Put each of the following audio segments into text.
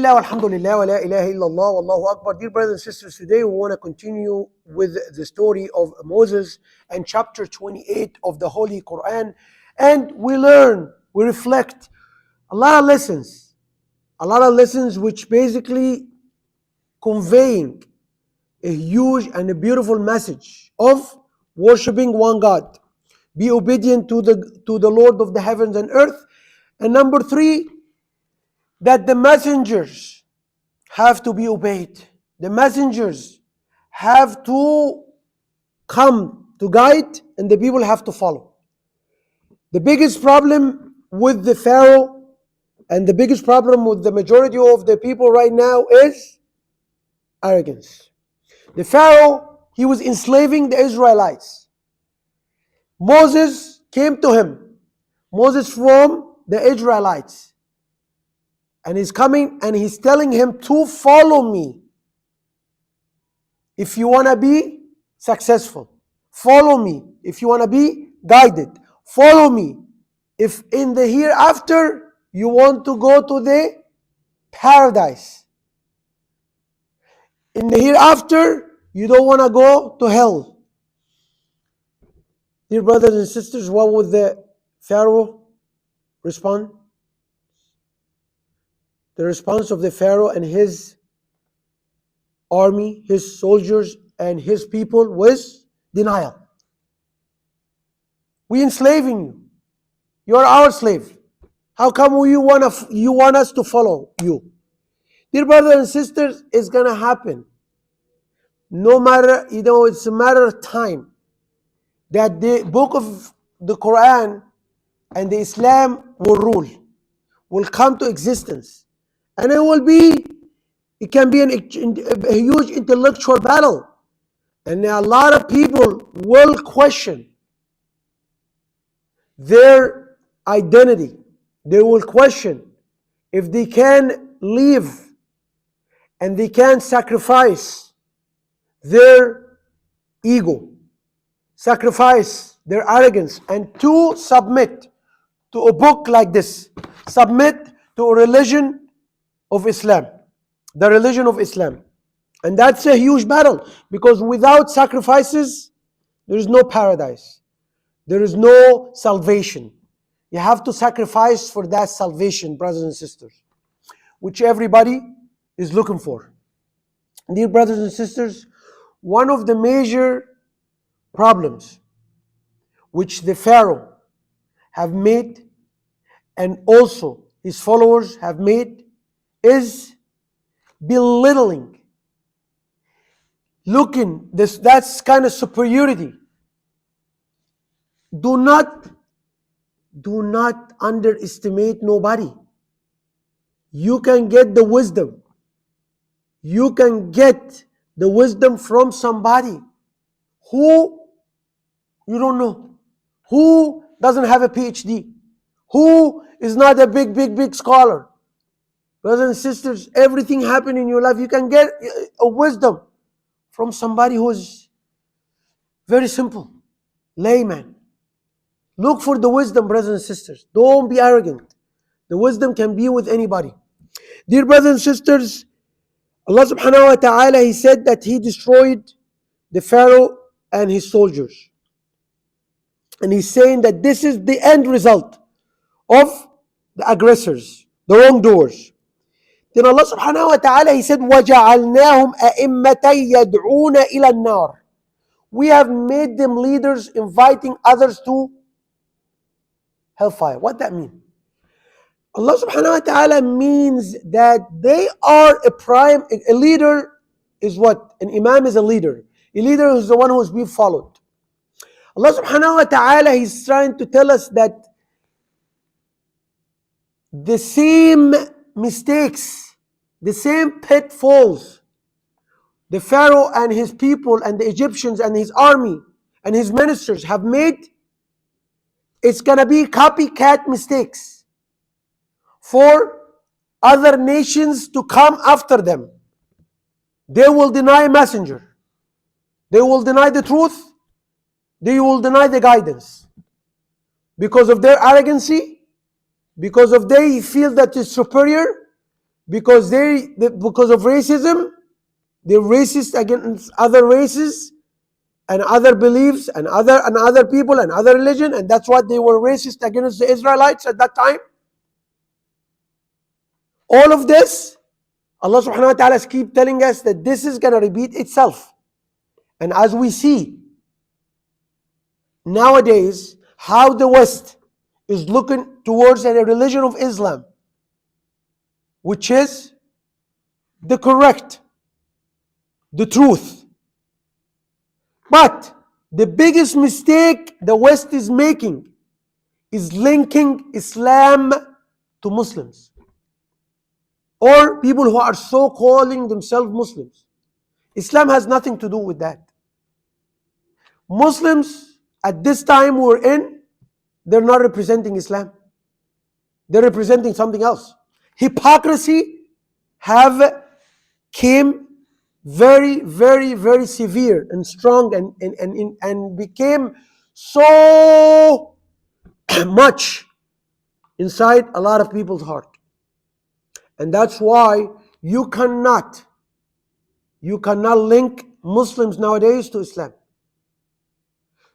Alhamdulillah wa la ilaha illallah wallahu akbar. Dear brothers and sisters, today we want to continue with the story of Moses and chapter 28 of the Holy Quran. And we learn, we reflect a lot of lessons which basically conveying a huge and a beautiful message of worshiping one God. Be obedient to the Lord of the heavens and earth. And number three, that the messengers have to be obeyed. The messengers have to come to guide and the people have to follow. The biggest problem with the Pharaoh and the biggest problem with the majority of the people right now is arrogance. The Pharaoh, he was enslaving the Israelites. Moses came to him. Moses from the Israelites. And he's coming and he's telling him to follow me. If you want to be successful, follow me. If you want to be guided, follow me. If in the hereafter you want to go to the paradise, in the hereafter you don't want to go to hell. Dear brothers and sisters, what would the Pharaoh respond? The response of the Pharaoh and his army, his soldiers, and his people was denial. We enslaving you. You are our slave. How come you want us to follow you? Dear brothers and sisters, it's gonna happen. No matter, it's a matter of time that the book of the Quran and the Islam will rule, will come to existence. And it can be a huge intellectual battle. And a lot of people will question their identity. They will question if they can live and they can sacrifice their ego, sacrifice their arrogance, and to submit to a book like this, submit to a religion of Islam, the religion of Islam. And that's a huge battle, because without sacrifices, there is no paradise. There is no salvation. You have to sacrifice for that salvation, brothers and sisters, which everybody is looking for. Dear brothers and sisters, one of the major problems which the Pharaoh have made and also his followers have made is belittling. That's kind of superiority. Do not underestimate nobody. You can get the wisdom. You can get the wisdom from somebody who you don't know, who doesn't have a PhD, who is not a big scholar. Brothers and sisters, everything happening in your life, you can get a wisdom from somebody who is very simple, layman. Look for the wisdom, brothers and sisters. Don't be arrogant. The wisdom can be with anybody. Dear brothers and sisters, Allah subhanahu wa ta'ala, He said that He destroyed the Pharaoh and his soldiers. And He's saying that this is the end result of the aggressors, the wrongdoers. Then Allah subhanahu wa ta'ala, He said, وَجَعَلْنَاهُمْ أَئِمَّةً يَدْعُونَ إِلَى النَّارِ. We have made them leaders, inviting others to hellfire. What that mean? Allah subhanahu wa ta'ala means that they are a leader is what? An imam is a leader. A leader is the one who is being followed. Allah subhanahu wa ta'ala, He's trying to tell us that the same mistakes, the same pitfalls the Pharaoh and his people and the Egyptians and his army and his ministers have made, it's gonna be copycat mistakes for other nations to come after them. They will deny a messenger. They will deny the truth. They will deny the guidance. Because of their arrogancy, because of they feel that is superior, because because of racism, they're racist against other races and other beliefs and other people and other religion, and that's what they were racist against the Israelites at that time. All of this, Allah subhanahu wa ta'ala keep telling us that this is going to repeat itself. And as we see nowadays how the West is looking towards a religion of Islam, which is the correct, the truth. But the biggest mistake the West is making is linking Islam to Muslims, or people who are so calling themselves Muslims. Islam has nothing to do with that. Muslims at this time we're in, they're not representing Islam. They're representing something else. Hypocrisy have came very, very, very severe and strong and became so much inside a lot of people's heart. And that's why you cannot link Muslims nowadays to Islam.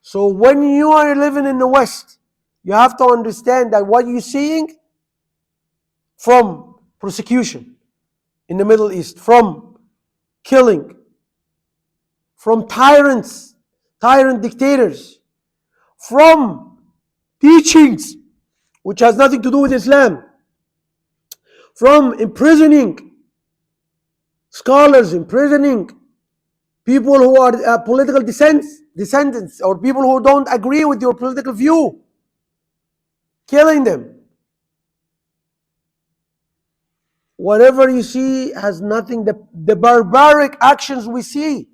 So when you are living in the West, you have to understand that what you're seeing from persecution in the Middle East, from killing, from tyrant dictators, from teachings which has nothing to do with Islam, from imprisoning scholars, imprisoning people who are political descendants or people who don't agree with your political view, killing them. Whatever you see has nothing, the barbaric actions we see,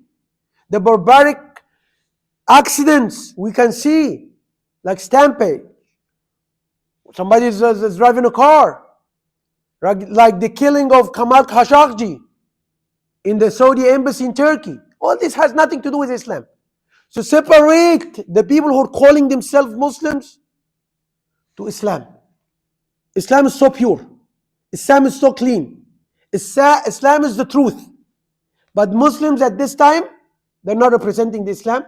the barbaric accidents we can see, like stampede, somebody is driving a car, like the killing of Kamal Khashoggi in the Saudi embassy in Turkey. All this has nothing to do with Islam. So separate the people who are calling themselves Muslims to Islam. Islam is so pure. Islam is so clean. Islam is the truth. But Muslims at this time, they're not representing the Islam,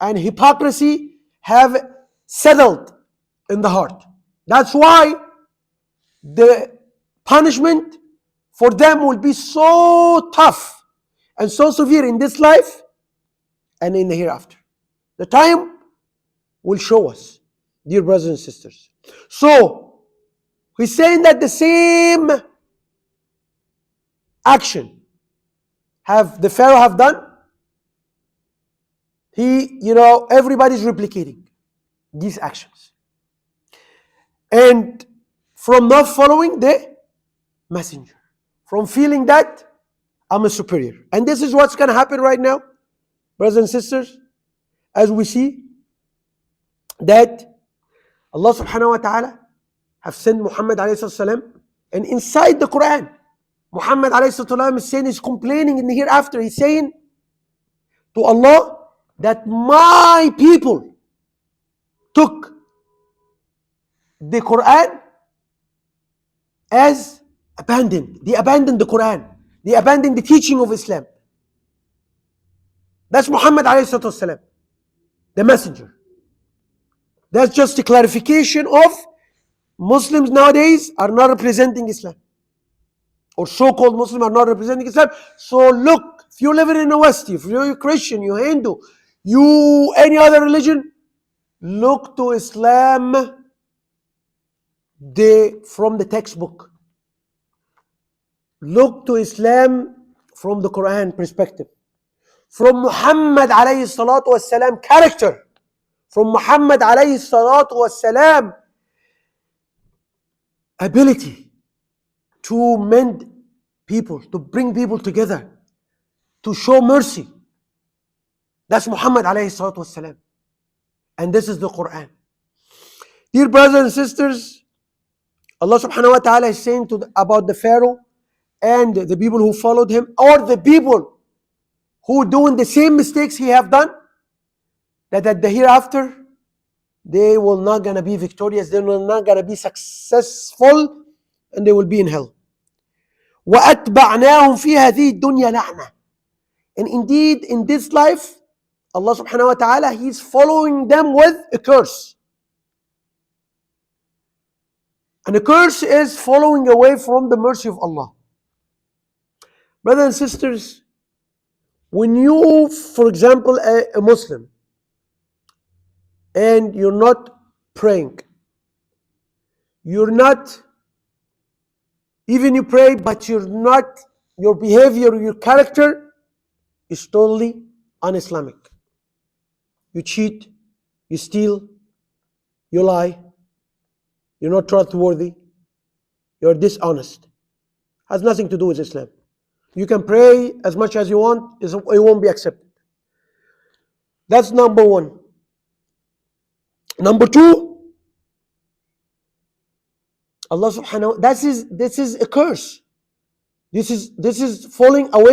and hypocrisy have settled in the heart. That's why the punishment for them will be so tough and so severe in this life and in the hereafter. The time will show us, dear brothers and sisters. So, he's saying that the same action have the Pharaoh have done. Everybody's replicating these actions. And from not following the messenger, from feeling that I'm a superior. And this is what's going to happen right now, brothers and sisters, as we see that Allah subhanahu wa ta'ala have sent Muhammad alayhi salam, and inside the Quran, Muhammad alayhi salam is saying, he's complaining in the hereafter, he's saying to Allah that my people took the Quran as abandoned. They abandoned the Quran. They abandoned the teaching of Islam. That's Muhammad alayhi salam, the messenger. That's just a clarification of Muslims nowadays are not representing Islam, or so-called Muslims are not representing Islam. So look, if you're living in the West, if you're Christian, you're Hindu, you any other religion, look to Islam from the textbook. Look to Islam from the Quran perspective, from Muhammad alayhi salatu wassalam character, from Muhammad alayhi salatu wassalam ability to mend people, to bring people together, to show mercy. That's Muhammad alayhi salatu wassalam. And this is the Quran. Dear brothers and sisters, Allah subhanahu wa ta'ala is saying about the Pharaoh and the people who followed him, or the people who doing the same mistakes he have done, that at the hereafter, they will not gonna be victorious, they will not gonna be successful, and they will be in hell. وأتبعناهم في هذه الدنيا لعنة. And indeed, in this life, Allah subhanahu wa ta'ala, He is following them with a curse. And a curse is following away from the mercy of Allah. Brothers and sisters, when you, for example, a Muslim, and you're not praying, you're not, even you pray, but you're not, your behavior, your character is totally un-Islamic. You cheat, you steal, you lie, you're not trustworthy, you're dishonest. Has nothing to do with Islam. You can pray as much as you want, it won't be accepted. That's number one. Number two, Allah subhanahu wa ta'ala, this is a curse. This is falling away